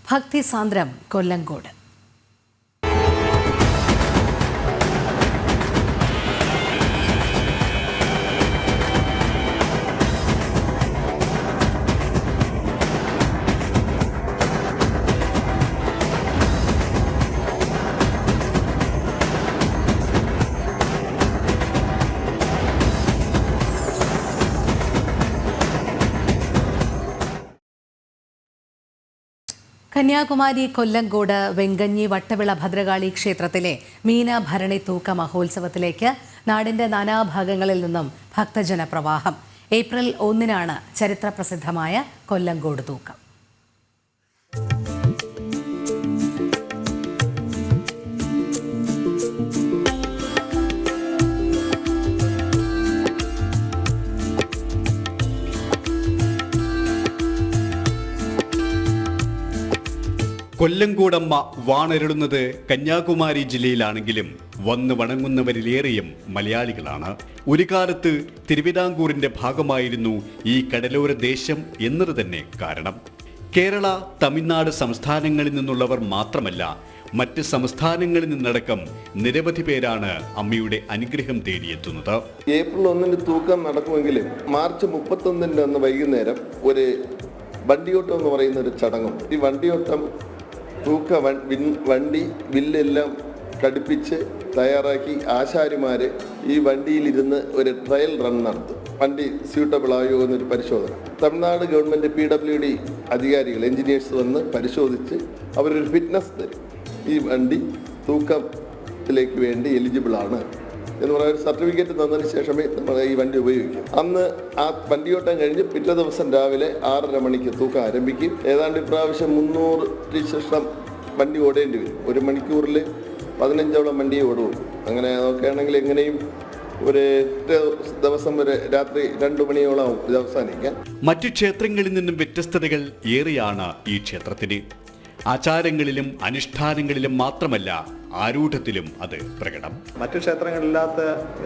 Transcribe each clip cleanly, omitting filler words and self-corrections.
ഭക്തിസാന്ദ്രം കൊല്ലങ്കോട്. കന്യാകുമാരി കൊല്ലങ്കോട് വെങ്കഞ്ഞി വട്ടവിള ഭദ്രകാളി ക്ഷേത്രത്തിലെ മീനഭരണി തൂക്ക മഹോത്സവത്തിലേക്ക് നാടിന്റെ നാനാഭാഗങ്ങളിൽ നിന്നും ഭക്തജന പ്രവാഹം. ഏപ്രിൽ 1-നാണ് ചരിത്രപ്രസിദ്ധമായ കൊല്ലങ്കോട് തൂക്കം. കൊല്ലങ്കോടമ്മ വാണരുളുന്നത് കന്യാകുമാരി ജില്ലയിലാണെങ്കിലും വന്ന് വണങ്ങുന്നവരിലേറെയും മലയാളികളാണ്. ഒരു കാലത്ത് തിരുവിതാംകൂറിന്റെ ഭാഗമായിരുന്നു ഈ കടലോര ദേശം എന്നത് തന്നെ കാരണം. കേരള, തമിഴ്നാട് സംസ്ഥാനങ്ങളിൽ നിന്നുള്ളവർ മാത്രമല്ല, മറ്റ് സംസ്ഥാനങ്ങളിൽ നിന്നടക്കം നിരവധി പേരാണ് അമ്മയുടെ അനുഗ്രഹം തേടിയെത്തുന്നത്. ഏപ്രിൽ 1-ന് തൂക്കം നടക്കുമെങ്കിലും മാർച്ച് 31-ന്റെ അന്ന് വൈകുന്നേരം ഒരു വണ്ടിയോട്ടം എന്ന് പറയുന്ന ഒരു ചടങ്ങും. ഈ വണ്ടിയോട്ടം വണ്ടി വില്ലെല്ലാം ഘടിപ്പിച്ച് തയ്യാറാക്കി ആശാരിമാർ ഈ വണ്ടിയിലിരുന്ന് ഒരു ട്രയൽ റൺ നടത്തും. വണ്ടി സ്യൂട്ടബിൾ ആയോ എന്നൊരു പരിശോധന. തമിഴ്നാട് ഗവൺമെൻറ് PWD അധികാരികൾ, എൻജിനീയേഴ്സ് വന്ന് പരിശോധിച്ച് അവരൊരു ഫിറ്റ്നസ് തരും. ഈ വണ്ടി തൂക്കത്തിലേക്ക് വേണ്ടി എലിജിബിളാണ് എന്ന് പറയുന്ന സർട്ടിഫിക്കറ്റ് തന്നതിന് ശേഷമേ നമ്മൾ ഈ വണ്ടി ഉപയോഗിക്കും. അന്ന് ആ വണ്ടിയോട്ടം കഴിഞ്ഞ് പിറ്റേ ദിവസം രാവിലെ 6:30 മണിക്ക് തൂക്കം ആരംഭിക്കും. ഏതാണ്ട് ഇപ്രാവശ്യം 300 ശേഷം വണ്ടി ഓടേണ്ടി വരും. ഒരു മണിക്കൂറിൽ 15ഓളം വണ്ടിയെ ഓടുള്ളൂ. അങ്ങനെ നോക്കുകയാണെങ്കിൽ എങ്ങനെയും ഒരു ദിവസം വരെ രാത്രി 2 മണിയോളം ഇത് അവസാനിക്കാൻ. മറ്റു ക്ഷേത്രങ്ങളിൽ നിന്നും വ്യത്യസ്തതകൾ ഏറെയാണ് ഈ ക്ഷേത്രത്തിന്. ആചാരങ്ങളിലും അനുഷ്ഠാനങ്ങളിലും മാത്രമല്ല, ആരൂഢത്തിലും അത് പ്രകടം. മറ്റു ക്ഷേത്രങ്ങളില്ലാത്ത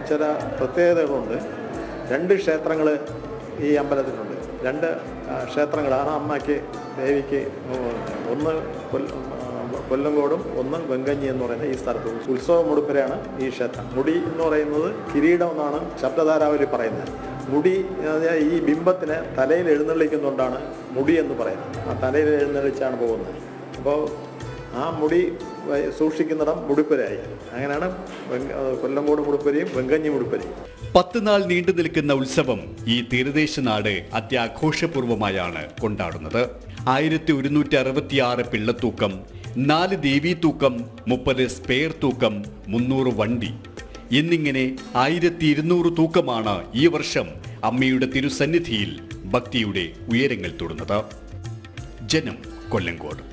ചില പ്രത്യേകതകളുണ്ട്. 2 ക്ഷേത്രങ്ങൾ ഈ അമ്പലത്തിലുണ്ട്. 2 ക്ഷേത്രങ്ങളാണ് അമ്മയ്ക്ക്, ദേവിക്ക്. ഒന്ന് കൊല്ലങ്കോടും ഒന്ന് വെങ്കഞ്ഞി എന്ന് പറയുന്ന ഈ സ്ഥലത്ത് ഉത്സവ മുടിപ്പുരയാണ് ഈ ക്ഷേത്രം. മുടി എന്ന് പറയുന്നത് കിരീടം എന്നാണ് ശബ്ദധാരാവലി പറയുന്നത്. മുടി ഈ ബിംബത്തിന് തലയിൽ എഴുന്നള്ളിക്കുന്നുകൊണ്ടാണ് മുടി എന്ന് പറയുന്നത്. ആ തലയിൽ എഴുന്നള്ളിച്ചാണ് പോകുന്നത്. അപ്പോൾ ആ മുടി സൂക്ഷിക്കുന്നിടം മുടിപ്പുരയായി. അങ്ങനെയാണ് കൊല്ലങ്കോട് മുടിപ്പുരയും വെങ്കഞ്ഞി മുടിപ്പുരയും. 10 നാൾ നീണ്ടു നിൽക്കുന്ന ഉത്സവം ഈ തീരദേശ നാട് അത്യാഘോഷപൂർവമായാണ് കൊണ്ടാടുന്നത്. 1166 പിള്ളത്തൂക്കം, 4 ദേവീതൂക്കം, 30 സ്പെയർ തൂക്കം, 300 വണ്ടി എന്നിങ്ങനെ 1200 തൂക്കമാണ് ഈ വർഷം അമ്മയുടെ തിരുസന്നിധിയിൽ ഭക്തിയുടെ ഉയരങ്ങൾ തൊടുന്നത്. ജനം, കൊല്ലങ്കോട്.